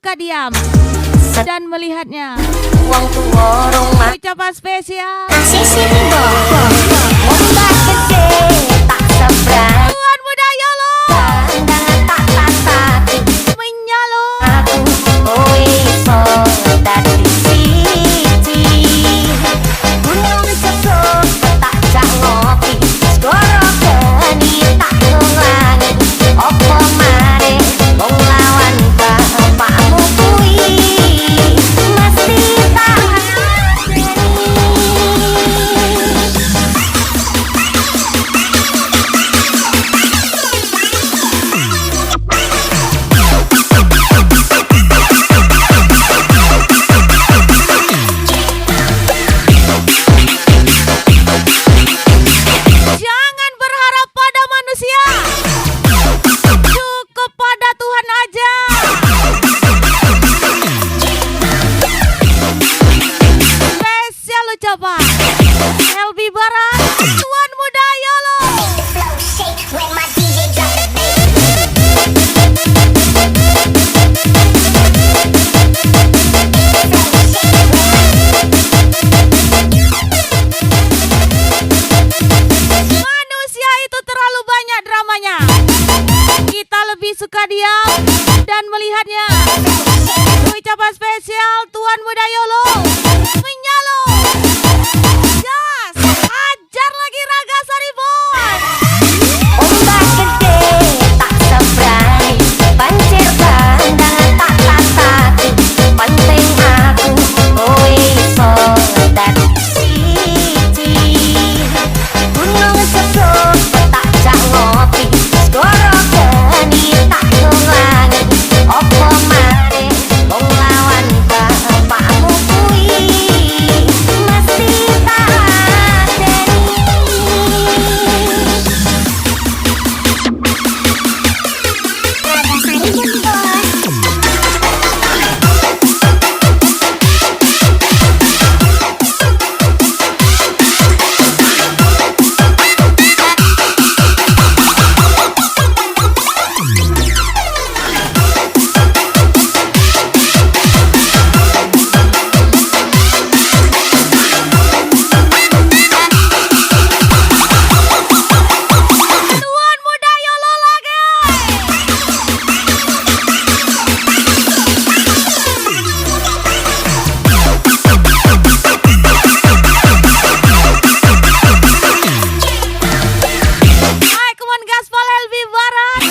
suka diam dan melihatnya. Uang tua rumah Ucapan spesial sisi bobo ombak gede tak seberang Tuan Muda Yolo pandangan tak tatati menyalo. aku iso dadi siji gunung sesup tak jak ngopi skoro geni tak ngelangi opo maneh wong lawan bapakmu kuwi mesti tak Jangan berharap pada manusia, cukup pada Tuhan aja. Spesial ucapan Helbi Barat, Tuan Muda Yolo. flow shake when my DJ drop the bass. Manusia itu terlalu banyak dramanya. Kita lebih suka diam dan melihatnya. Ucapan spesial Tuan Muda Yolo menyalo. Gas, ajar lagi Raga Saribon. Ombak gede tak seberang banjir pandangan tak tatati penting aku iso dadi siji gunung sesup tak jak ngopi skoro geni tak ngelangi opo maneh wong lawan bapakmu kuwi mesti tak adeni. Raga Saribon bos. Tuan Muda Yolo lagi. Hai, come on gaspol Helbi Barat.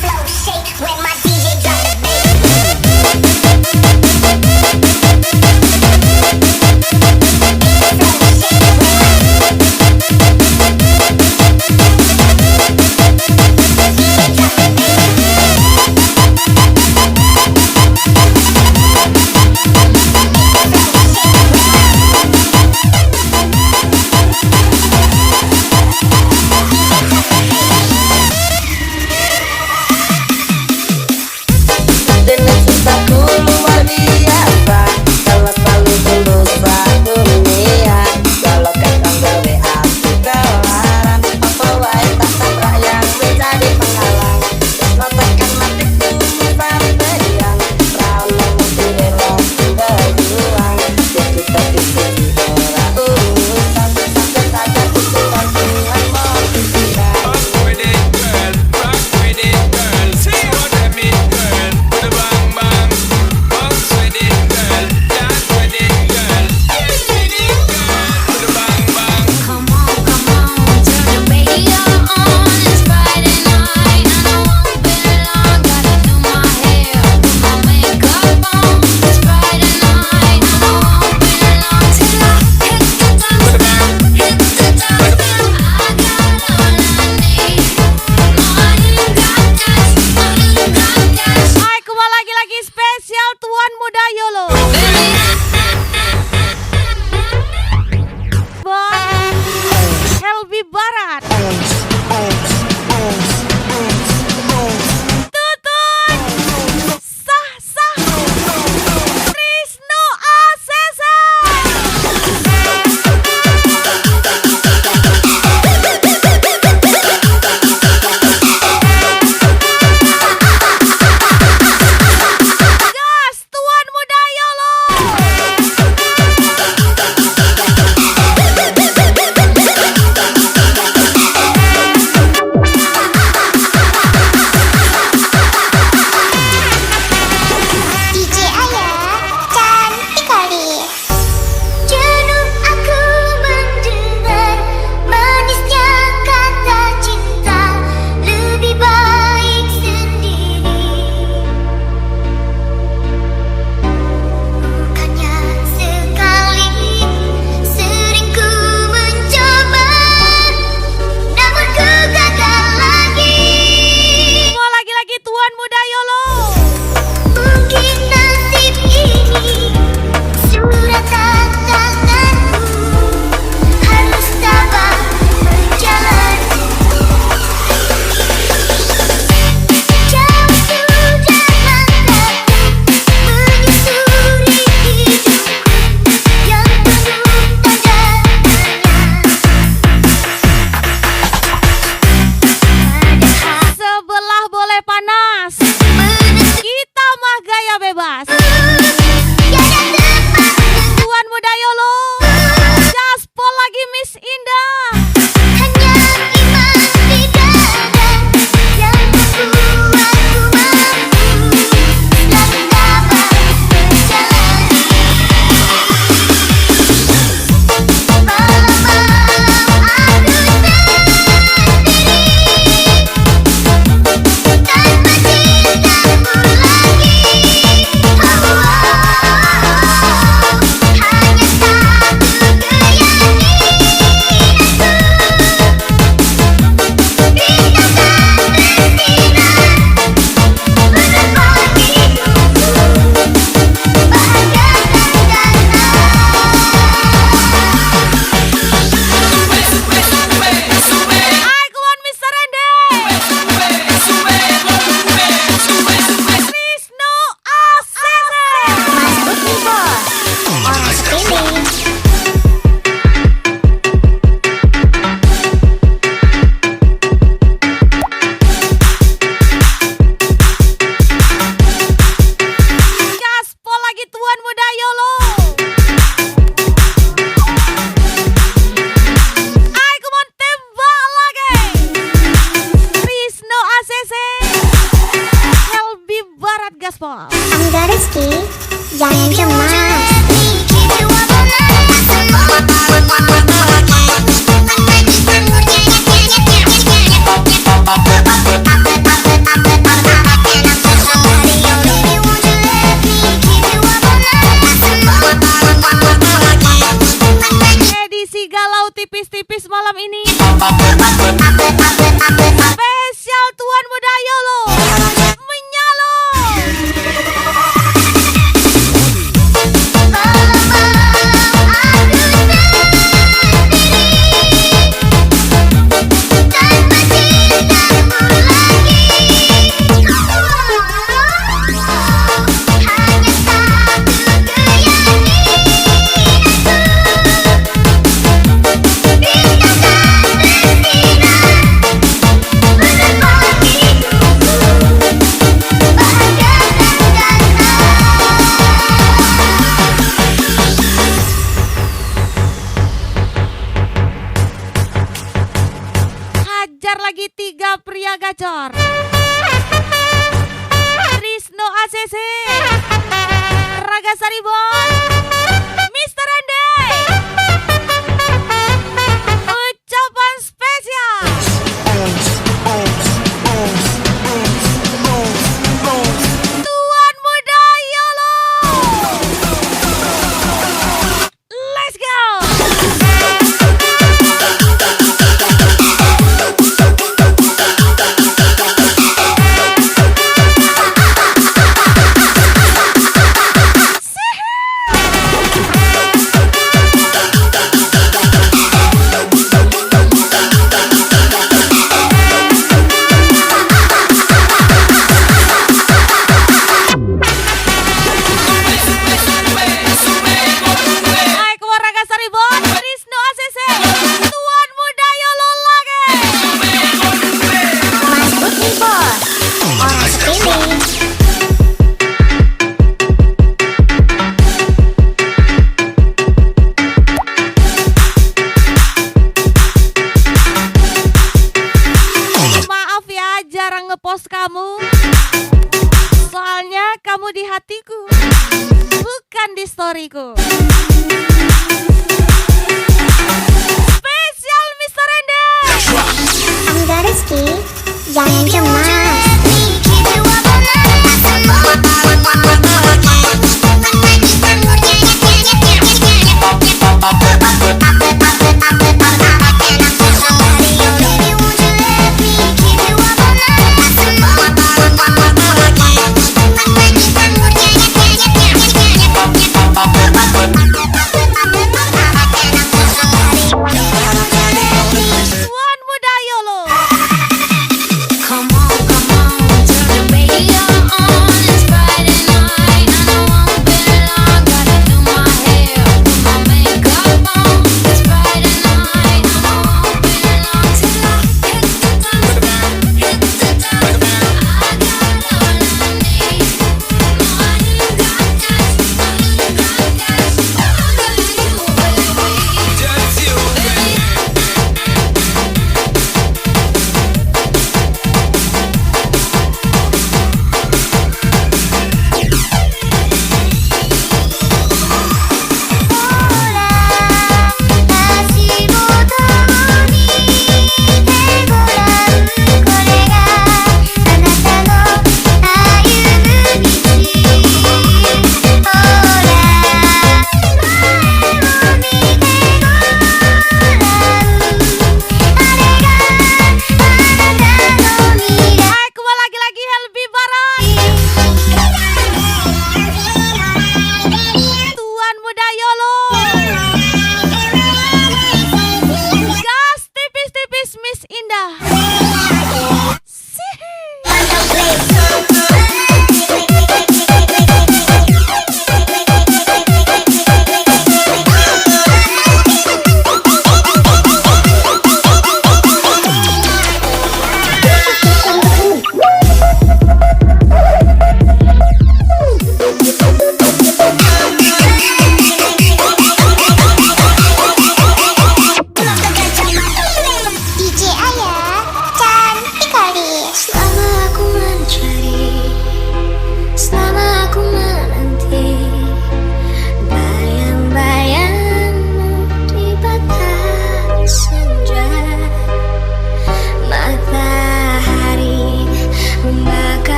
Flow shake when my DJ drop the bass. Dengan cintaku luar biasa kalau selalu tulus satu dunia kalau kadang gawe aku kelaran apa wae tak tabrak yang menjadi penghalang no tekan matiku sampeyan rano mesti rela berjuang jadi tapi ora urusan sampai saja tujuan Tuhan mau pikiran. Rock with it, girl. Rock with it, girl. See what I mean, girl. With the bang bang. Bounce with Angga Rizky, jangan cemas. Edisi galau tipis-tipis malam ini spesial Tuan Muda Yolo menyalo. Hajar lagi 3 pria gacor. Rizno ACC, Raga Saribon, Mr. Ende. Ucapan spesial Tuan Muda Yolo. Let's go. Hai keluar Raga Saribon, Rizno ACC, Tuan Muda Yolo lagi. Mas Putri Bos, orang sepilih. Maaf ya jarang ngepost kamu. Soalnya kamu di hatiku, bukan di storyku. Spesial Mr. Ende. Angga Rizky, jangan cemas. Tuan Muda Yolo. Come on,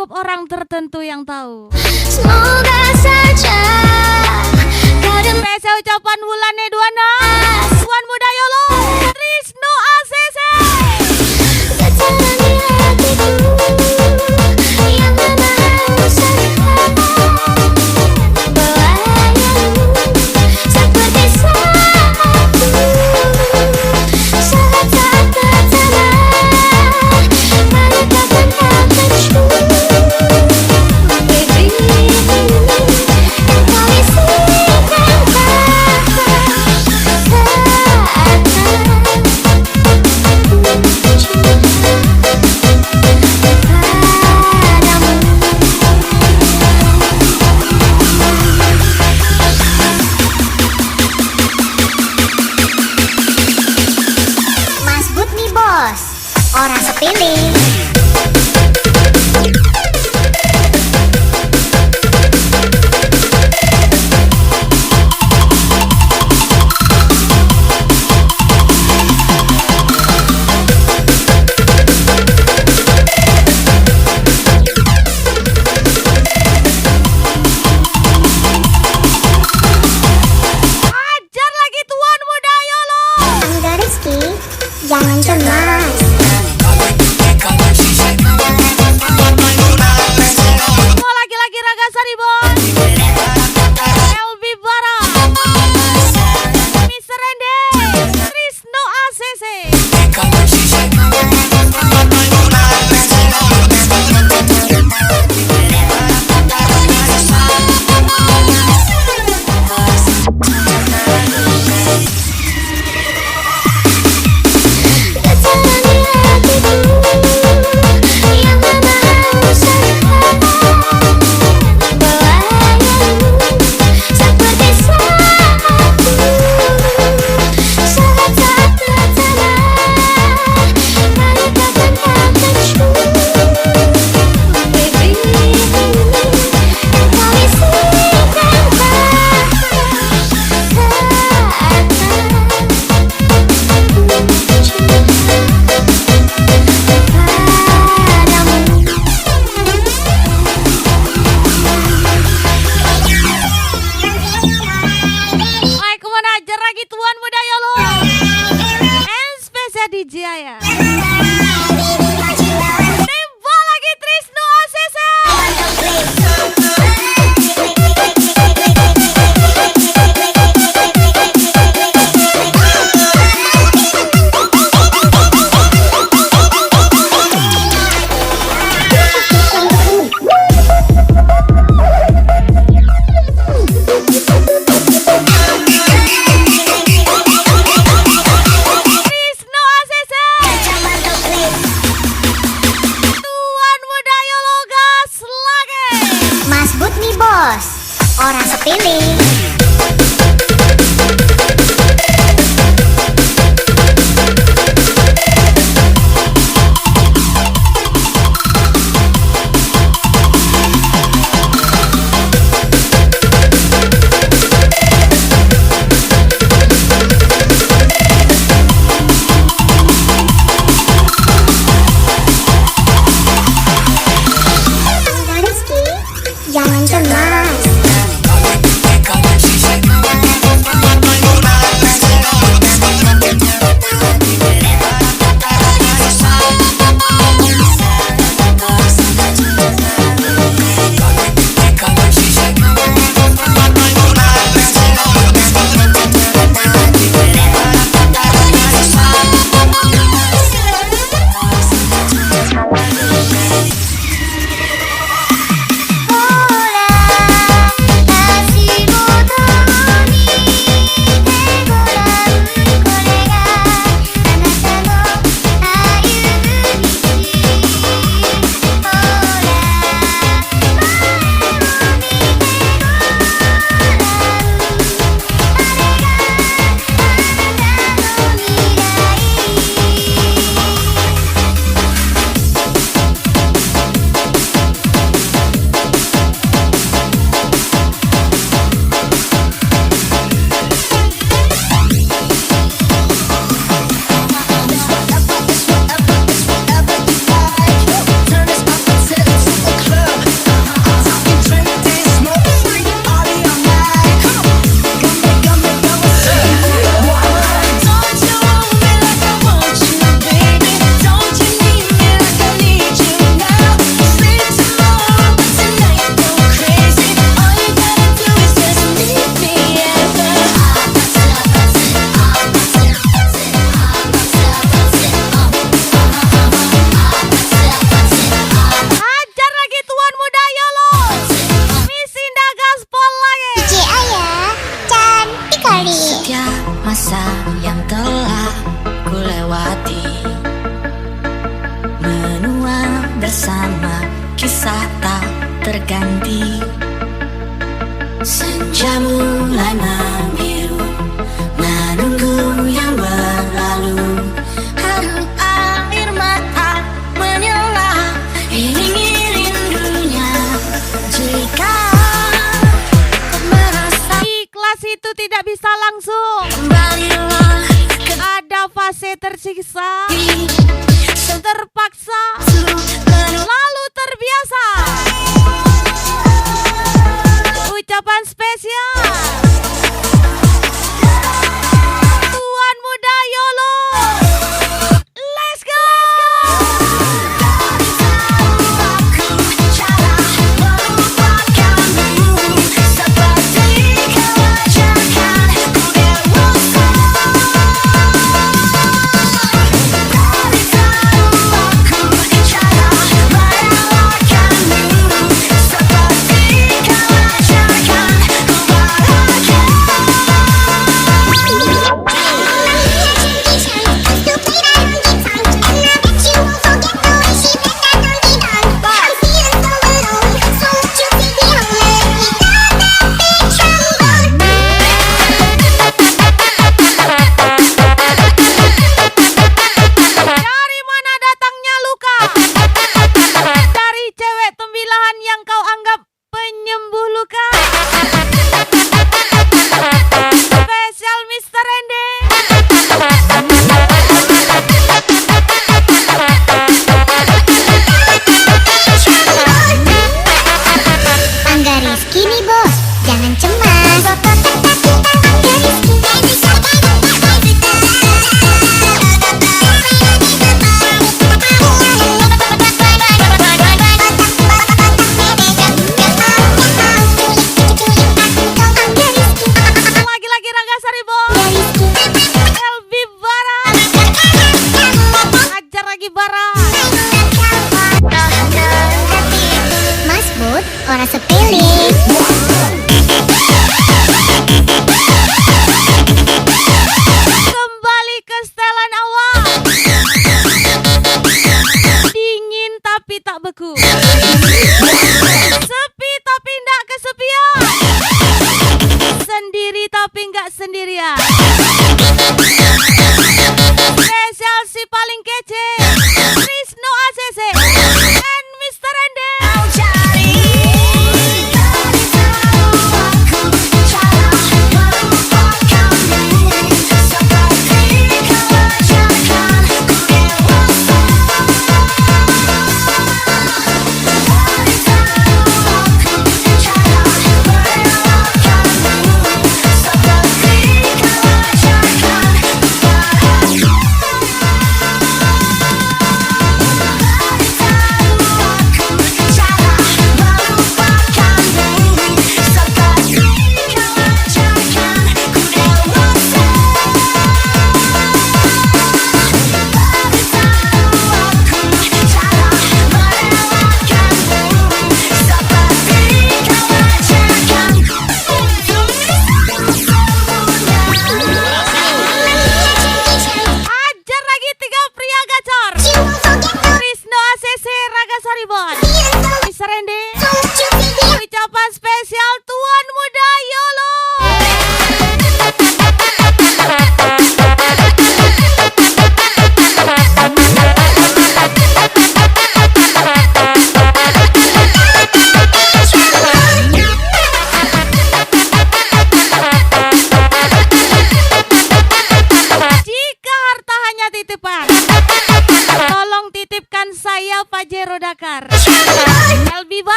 cukup orang tertentu yang tahu. Semoga saja kau Spesial ucapan bulannya Duana, Tuan Muda Yolo, Trisno ACC. berjalan di hatiku yang mana sekarang melayang seperti saatku saat pertama menemukan kataku. Baby, kau isikan kata Mas Bud nih bos, orang sepele. Ajar lagi Tuan Muda Yolo. Angga Rizky, jangan cemas. Mau lagi-lagi Raga Saribon, LB Bara, Mr. Rende, Trisno ACC. Berjalan di hatiku yang mana sekarang melayang seperti saatku saat pertama menemukan kataku. Baby, kau isikan kata Aku mau ajar lagi Tuan Muda Yolo. And spesial DJ ya. Tembak lagi Trisno ACC. Trisno ACC. Tuan Muda Yolo gas lagi. Mas Bud nih bos, orang sepele. Angga Rizky, jangan cemas. sekali. Setiap masa yang telah ku lewati, menua bersama kisah tak terganti. Senja mulai membiru, menunggu yang berlalu. Haru air mata menyala, iringi rindunya. Jika kau merasa Ikhlas itu tidak bisa langsung. kembalilah ke Ada fase tersiksa, hati, terpaksa, sepenuh lalu terbiasa. Ucapan spesial Tuan Muda YOLO. Let's go. aku cara melupakanmu, seperti kewajakan ku dewasa. Dari tahu aku cara merelakanmu, seperti kewajakan ku bahagia. Dari mana datangnya luka? Dari cewek tembilahan yang kau anggap penyembuh luka. Spesial Mr. Ende. Angga Rizky nih bos, jangan cemas. Lagi-lagi Rangga Saribon. LB Barat. Ajar lagi Barat. Mas Bud, orang sepele. Kembali ke setelan awal. Dingin tapi tak beku. Sepi tapi ndak kesepian. Sendiri tapi nggak sendirian. Spesial si paling kece, Krisno ACC and Mr. Ende. Dari tahu aku cara melupakanmu, seperti kewajakan ku dewasa. Dari tahu aku cara merelakanmu, seperti kewajakan ku bahagia.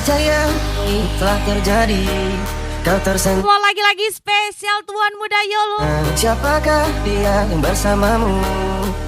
percaya ini telah terjadi. Kau tersendiri. Semua lagi-lagi spesial Tuan Muda Yolo. Siapakah dia yang bersamamu?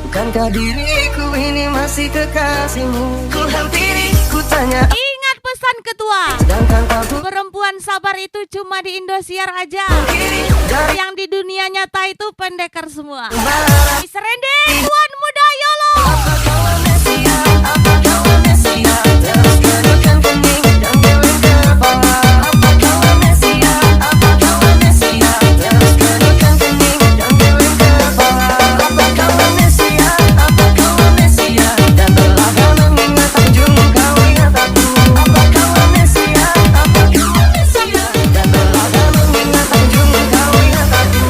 Bukankah diriku ini masih kekasihmu? Ku hampiri, ku tanya. Ingat pesan ketua, Sedangkan kau perempuan sabar itu cuma di Indosiar aja. kiri dari Yang di dunia nyata itu pendekar semua. barat. Miss Randy, Tuan Muda Yolo. Apa kau amnesia? Apa kau amnesia? Terus kedukan kening dan geleng kepala. Apa kau amnesia? Apa kau amnesia? Terus kedukan kening dan geleng kepala. Apa kau amnesia? Apa kau amnesia? Dan belakang mengingat ujung kau ingat aku. Apa kau amnesia? Apa kau amnesia? Dan belakang mengingat ujung kau ingat aku.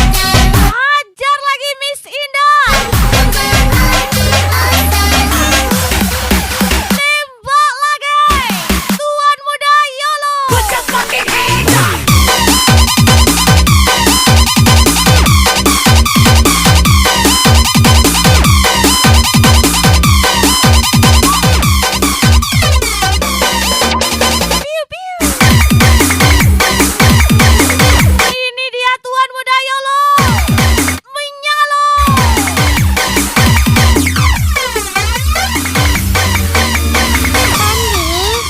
Ajar lagi Miss Indah. Tembak lagi Tuan Muda Yolo. Piu, piu. Ini dia Tuan Muda Yolo. Menyala.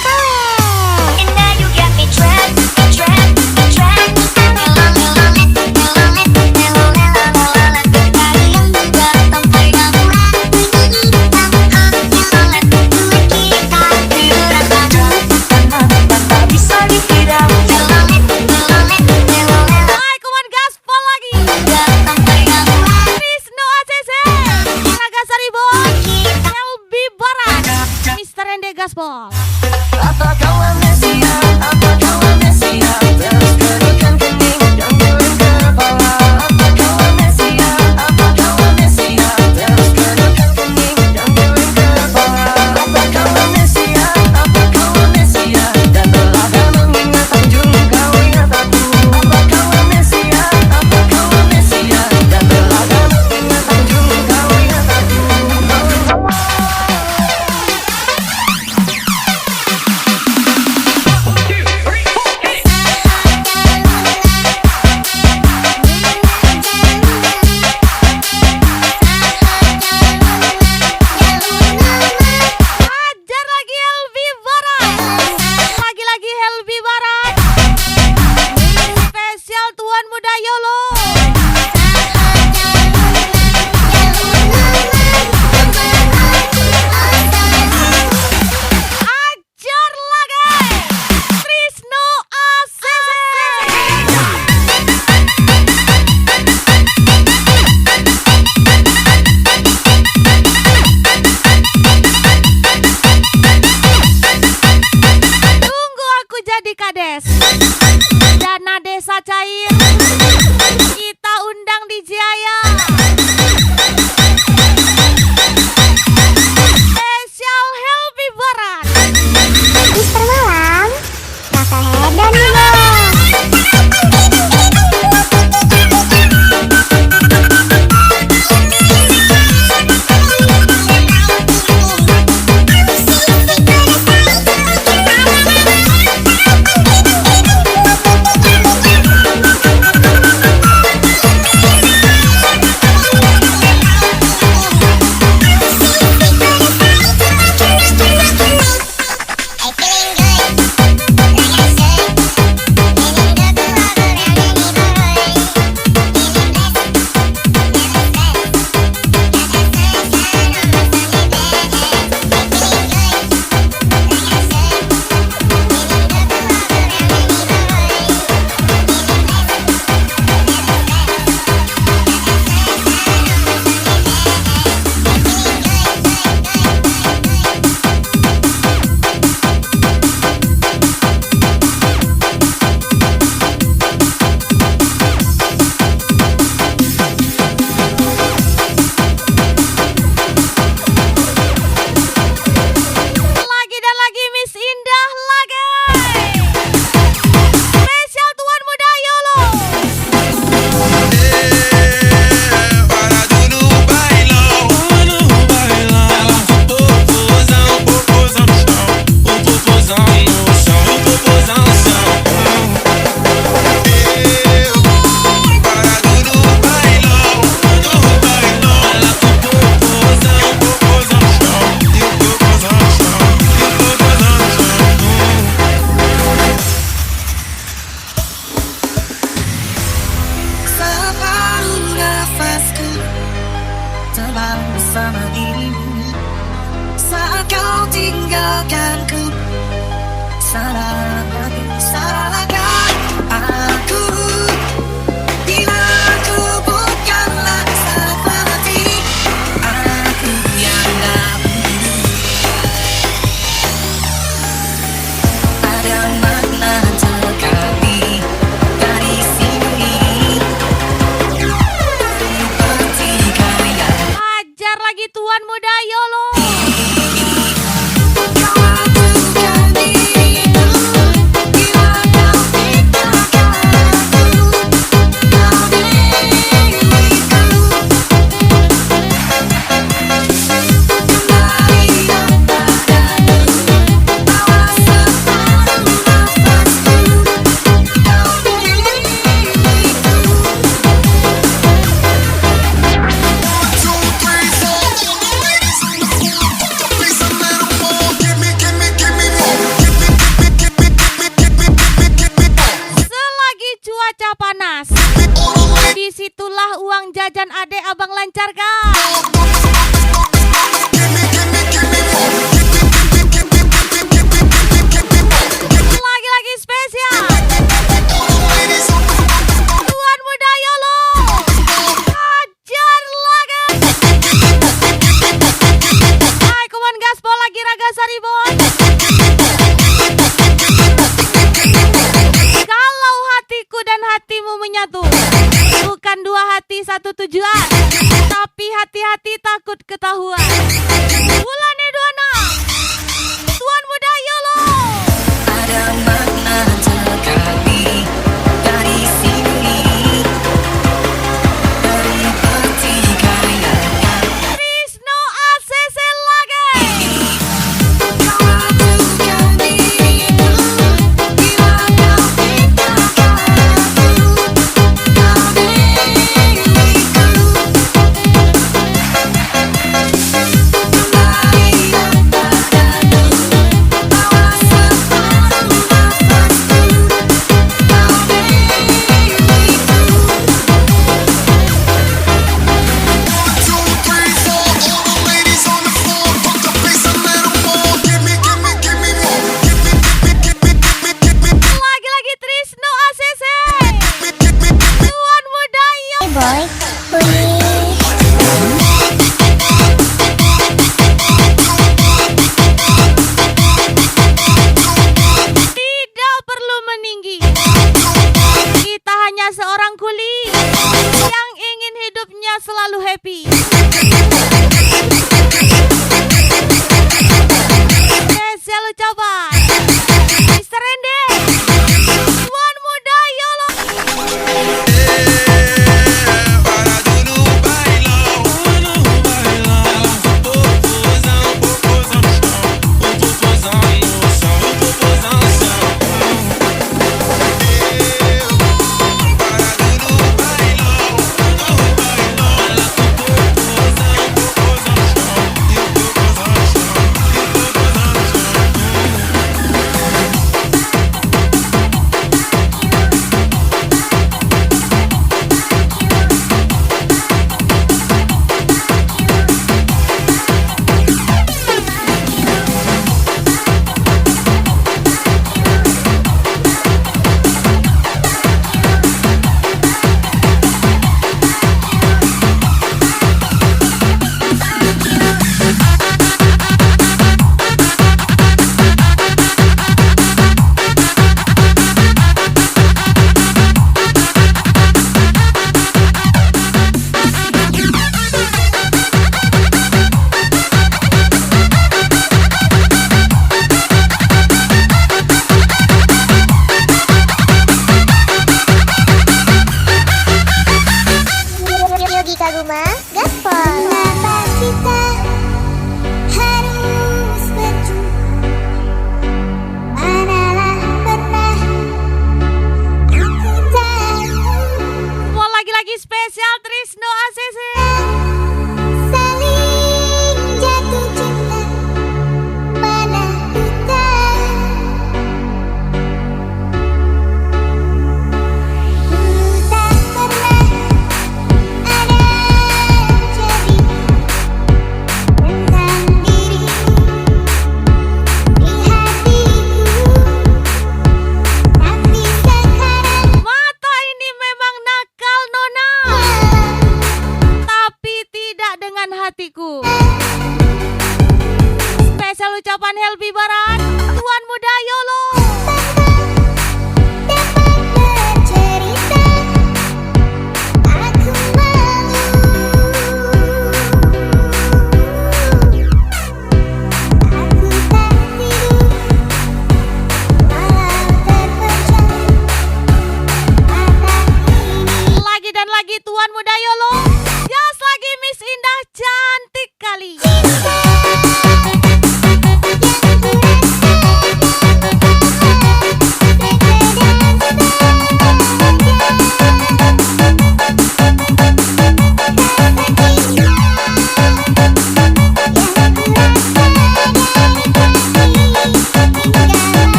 And now you got me trapped, trapped, trapped. Hari yang datang padamu, kita tak bisa dikira. Hai, kawan gaspol lagi. Datang padamu, Wisnu ACC, Naga Saribon, LB Barat, Mr. Ende Gaspol. Apa kau amnesia? Apa kau amnesia? Terus kedukan kening dan geleng kepala. Apa kau amnesia? Apa kau amnesia? Terus kedukan kening dan geleng kepala. Apa kau amnesia? Apa kau amnesia? Dan belakang mengingat ujung kau ingat aku. Apa kau amnesia? Apa kau amnesia? Dan belakang mengingat ujung kau ingat aku. jajan adek abang lancarkan. Lagi-lagi spesial. Tuan muda YOLO. Hajar lagi. Hai, kawan gaspol lagi raga saribon. Kalau hatiku dan hatimu menyatu, bukan dua hati satu tujuan, tapi hati-hati takut ketahuan. Bulannya 26, Tuan muda YOLO. Ada makna sekali dari sini, dari pertikaian Krisno ACC lagi. kau lakukan dirimu. Bila kau tinggalkan aku, kau milikku. Kembalilah padaku, bawa separuh nafasku, kau milikku. 1, 2, 3, 4, all the ladies on the floor, pump the bass a little more. Give me more. Give me. Lagi-lagi Trisno ACC. Tuan muda YOLO. Hey boy, please. Tidak perlu meninggi. Kita hanya seorang kuli yang ingin hidupnya selalu happy. Spesial ucapan Mr. Rende, Tuan muda YOLO. Para tudo bailão, popozão, popozão no chão, popozão no chão, popozão no chão. Para tudo bailão, ela com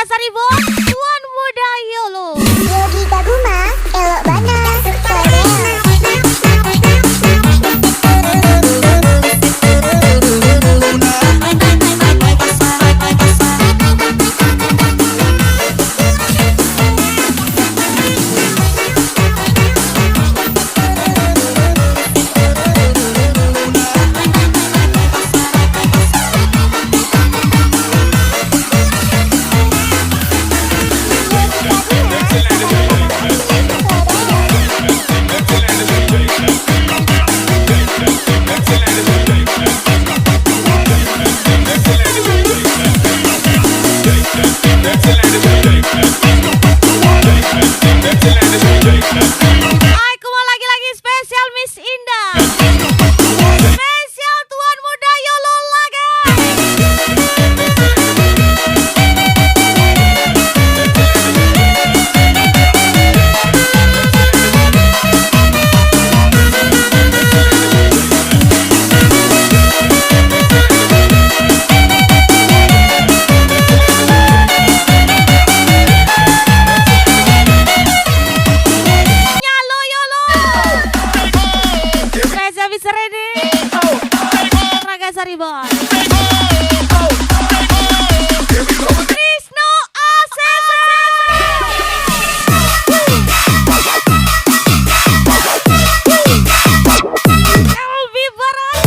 Raga Saribo, Tuan Muda Yolo. Yogi Kaguma, elok bana. Aku mau lagi-lagi spesial Miss Indah. Spesial Tuan Muda Yolo lagi. Nyalo Yolo. Spesial Miss Rene. Raga Saribon. Krisno ACC. Elvi Barat.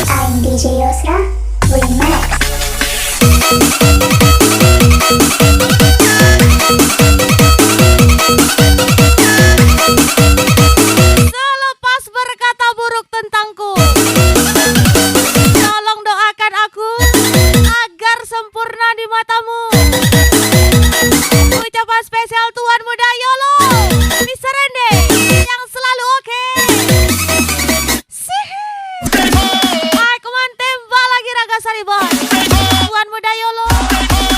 I'm DJ Yosra, Remix. Selepas berkata buruk tentangku, tolong doakan aku agar sempurna di matamu. Ucapan spesial Tuan Muda Yolo, Miss Rende yang selalu oke. Aku tembak lagi Raga Saribon. Tuan Muda Yolo,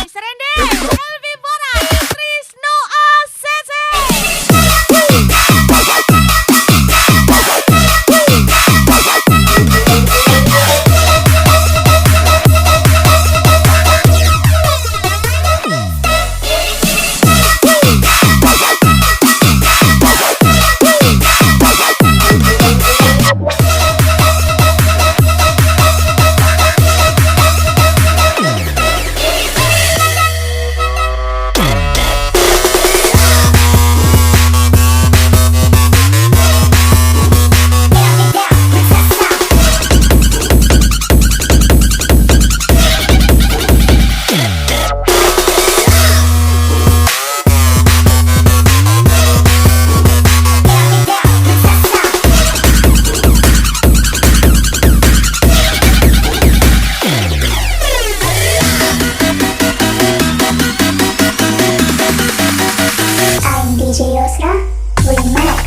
Miss Rende, Elvi Barat, Krisno ACC. I'm DJ Yosra, Remix.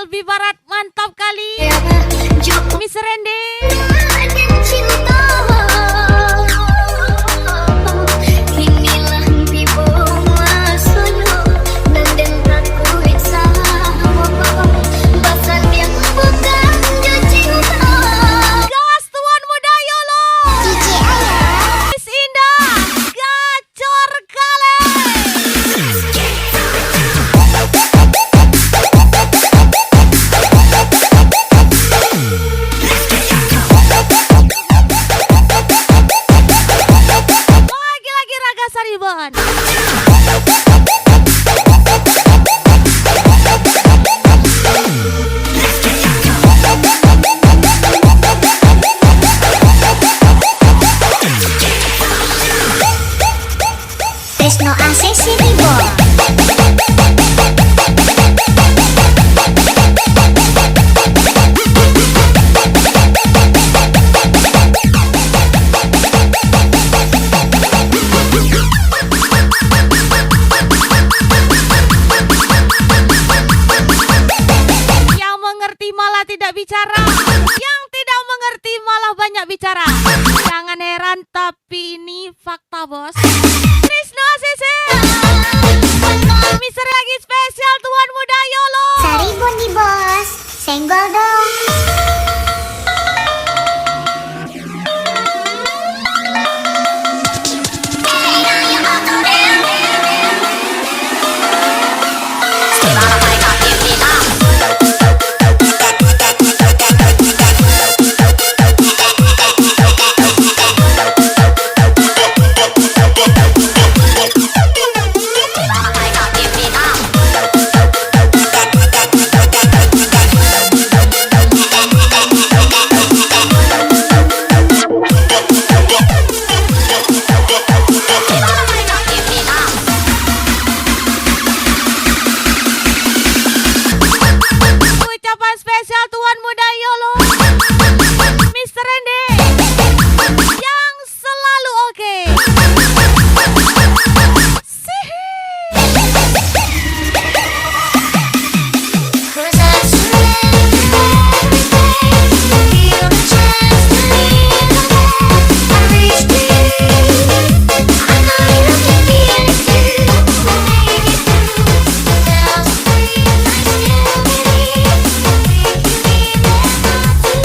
LB Barat, mantap kali. Miss Randy. Inilah tipe masanya dan aku iksa bahkan yang bukan cinta. Gas tuan muda YOLO. DJ Ayah. Miss Indah. Gacor kali. Lagi-lagi Raga Saribon. Tresno ACC Ribo. Yang mengerti malah tidak bicara. Yang tidak mengerti malah banyak bicara. Jangan heran tapi ini fakta bos. Trisno ACC. Mister lagi spesial tuan muda YOLO. Saribon di bos. Senggol dong.